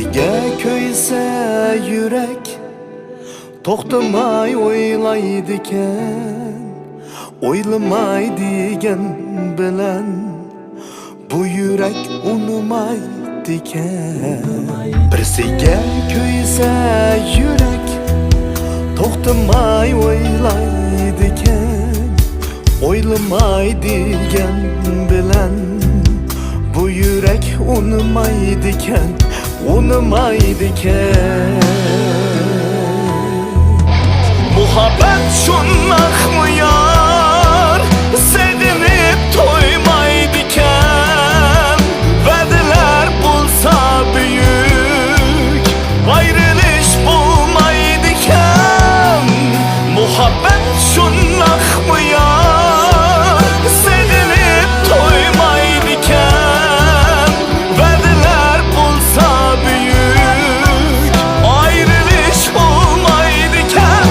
Birisiga ko'ysa yürek, to'xtamay o'ylaydikan. O'ylamay degan bilan bu yürek unmaydikan. Birisiga ko'ysa yürek, to'xtamay o'ylaydikan. O'ylamay degan bilan bu yürek unmaydikan, unmaydikan. Muhabbet şunaq mı yar, sevinip toymaydikan. Vədiler bulsa büyük, ayrılış bulmaydikan. Muhabbet şunaq mı yar, sevinip toymaydikan. Vədiler bulsa büyük, ayrılış bulmaydikan.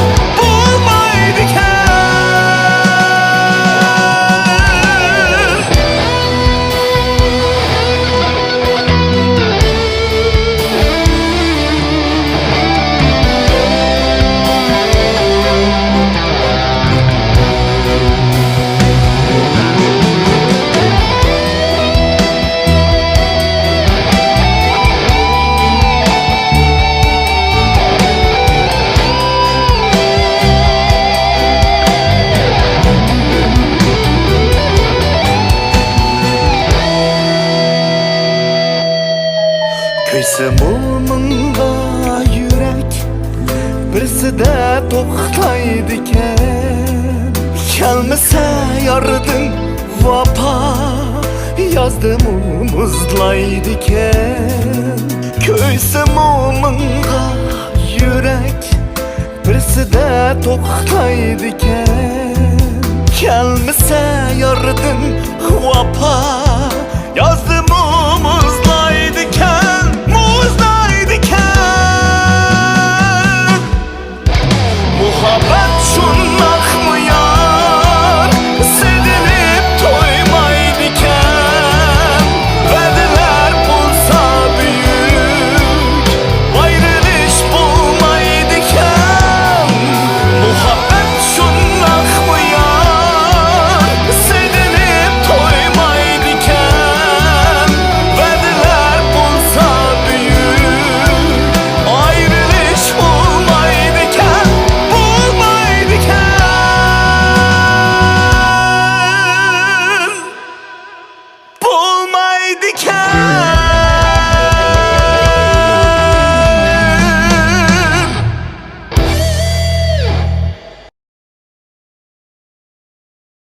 Ko'ysa mo'minga yürek, birisida to'xtaydikan. Kelmasa yordam vafo, yozdim muzlaydikan. Ko'ysa mo'minga yürek, birisida to'xtaydikan. Kelmasa yordam vafo,